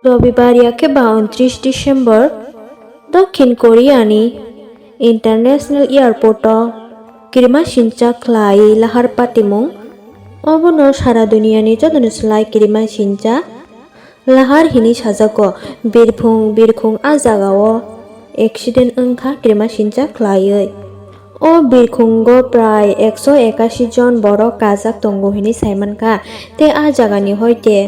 রবিবার একেবা 29 ডিসেম্বর দক্ষিণ কোরিয়ানি international airport kirima sincha khlai lahar patimung obono sara duniani jodoni slai kirima sincha lahar hini sajako birkhung a jagao accident wngkha kirima sincha khlaioi o birkhungo prai 181 jon borok kajak tongo hini saimankha te a jagani hoite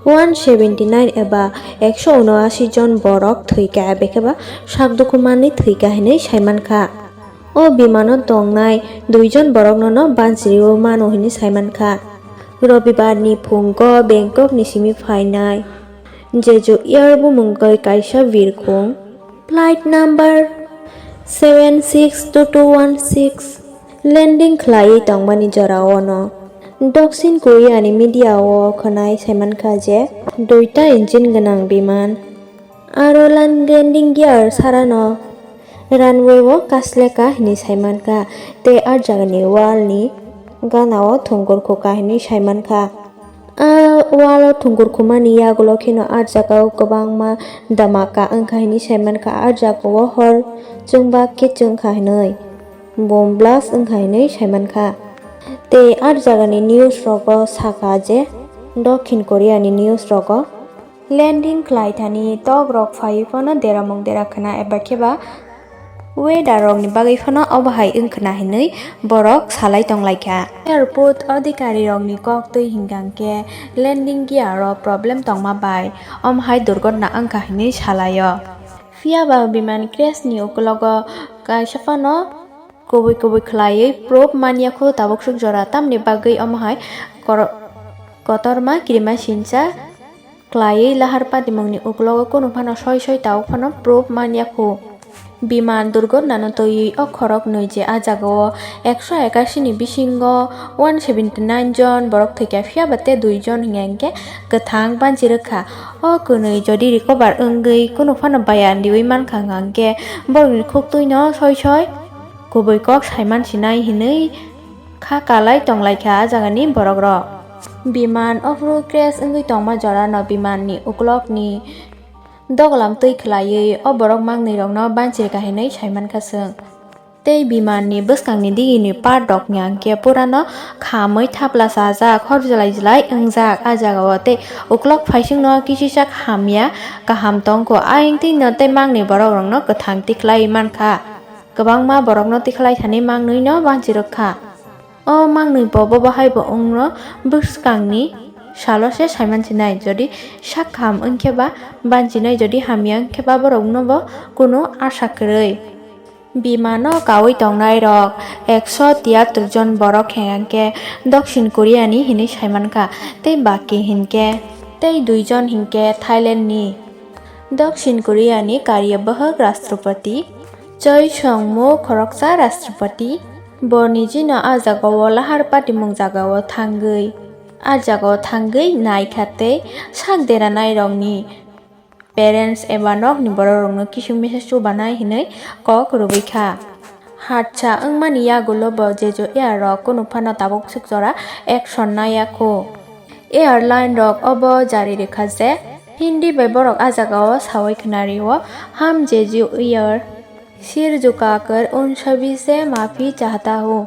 179 eba 179 jon borok thwika bekeba sakdokumani thwika hini saimankha o bimano tongnai 2 jon borokno banjrio mano hini saimankha robibarni phungo Bangkok ni simi phainai jeju air bumungkoi kaisa birkhung flight number 762216 landing khlai tongmani jorao no दक्षिण कोरियानि मिडियाओ खोनाय साइमानखा जे 2टा engine गोनां बिमान आरो landing गियार सारानो रानवेओ कासलेका हिनि साइमानखा ते are जागानि वालनि गानाओ थुंगुरखोका हिनि साइमानखा वालो थुंगुरखुमानि यागलो खेनो आर जागाओ गोबांमा दामाका ओंखा हिनि साइमानखा आर जागाओ हर जोंबा केचोंखा हिनै बम ब्लास्ट ओंखा हिनै साइमानखा te ar jagani news rogo saka je Dokhin Koreani news rogo landing khlai thani tok rok phai phono deramong derakhana eba kheba weather rok ni bagai phono obahai wngkhana hinui borok salai tonglaikha airport adhikari rok ni kok tui hingkangke landing gear ro problem tongma bai omhai durgotna wngkha hinui salaio phiaba biman crash ni ukologo kaisa phono kubui khlaioi proof maniakho taboksuk jora tamni bagai omhai kotorma kirima sincha khlaioi lahar patimungni uklogo kono phano soi tabok phano proof maniakho biman durgotna no toi o khorok noi je a jagao 181 ni bisingo 179 jon borok thika phiabate 2 jon hingangke kwthang banji rekha o kunui jodi recover ongoi kono phano bayan diwi mankha hingangke borokni khuktui no soi kubui kok saiman sinai hinui kha kalai tonglaikha jagani borok rok biman ofru crash ongoi tongma jora no biman ni uklok ni doglam tui khlaioi o borok mangnui rok no banchirka hinui saimankha sung tei biman ni bwskangni digini part rok ni angke purano khamoi thapla sajak hor jlai ongjak a jagao tei uklok phaising no kisijak hamya kaham tongko aingti no tei mangni borok rok no kwthang tiklai mankha kwbangma borokno tikhlai thani mangnui no banchirokha o mangnui bobo bahaibo ongno bwskangni salose saiman sinai jodi sakham wngkheba banchinai jodi hamya wngkheba borok no bo kuno asha kwrui bimano kawui tongnai rok 173 jon borok hengangke Dokhin Koreani hinui saimankha tei baki hinkhe tei 2 jon hinkhe Thailand ni Dokhin Koreani कार्यवाहक राष्ट्रपति Choi Song-mo khoroksa Rashtrapati borni jino a jagao lahar patimung jagao thangui a jagao thangui naikha tei sakdera nai rokni parents eba nokni borok rokno kising message chubanai hinui kok rubaikha hatcha wngmani yagulo bo jeju air rok kono phano tabok sikjora action nayakho airline rok obo jari rekha je hindi bai borok a jagao sawai khnario ham jeju air सिर झुकाकर उन सभी से माफी चाहता हूँ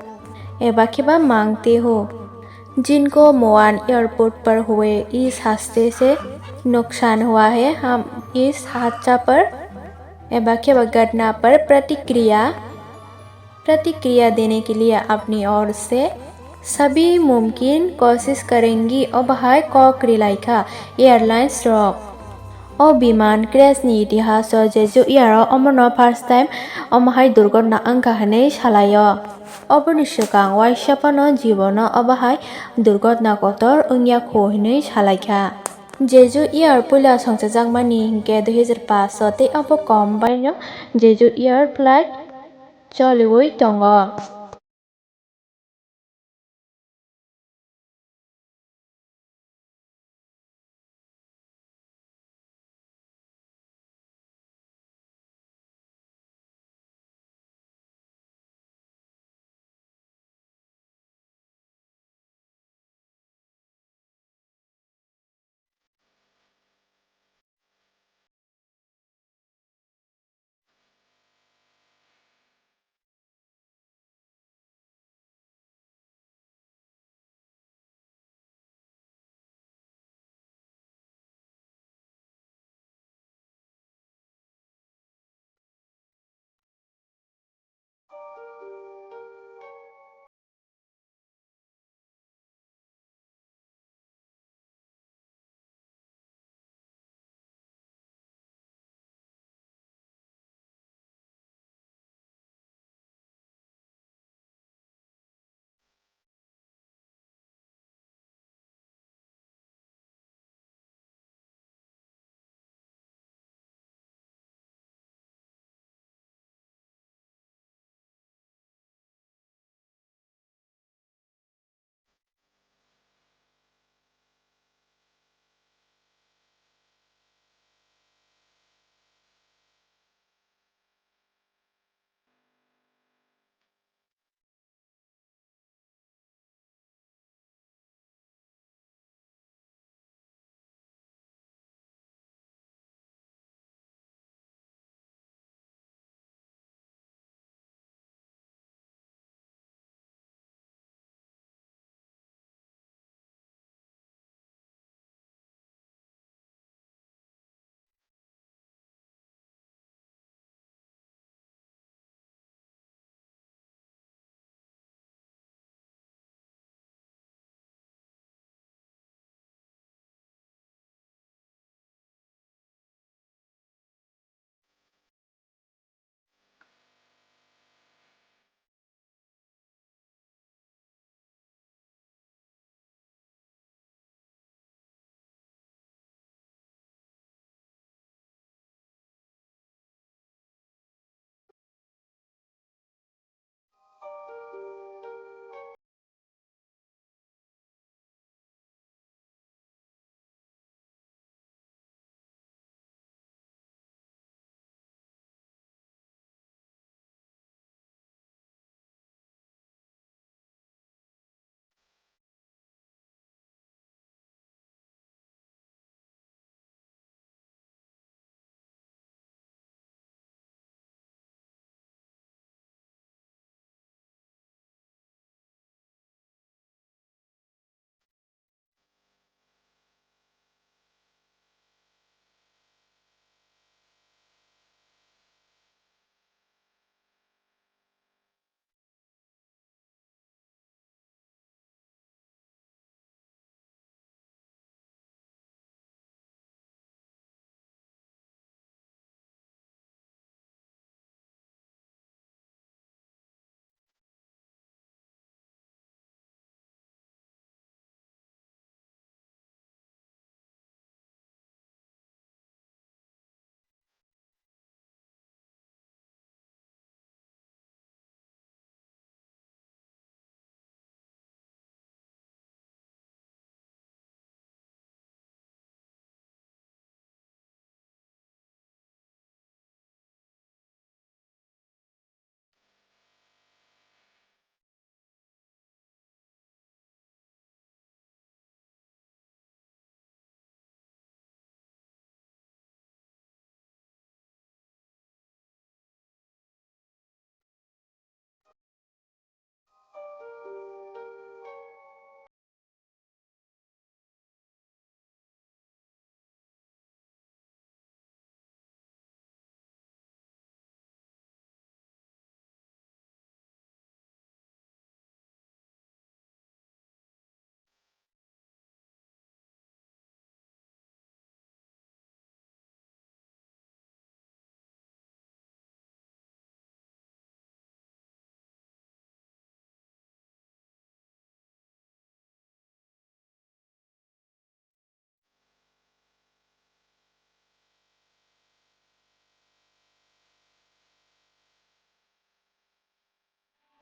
एबा खेबा मांगते हो जिनको मोआन एयरपोर्ट पर हुए इस हादसे से नुकसान हुआ है हम इस हादसा पर एबा खेबा घटना पर प्रतिक्रिया देने के लिए अपनी ओर से सभी मुमकिन कोशिश करेंगी ओबहाय कॉक रिलाइखा एयरलाइंस रॉक o biman crash ni itihas jeju air omono first time omhai durgotna wngkha hinui salaio oboni swkang waisapano jibono obahai durgotna kotor ongya kho hinui salaikha jeju air puila songchajakmani hingke 2005 tei obo kom bai no jeju air flight choliwui tongo।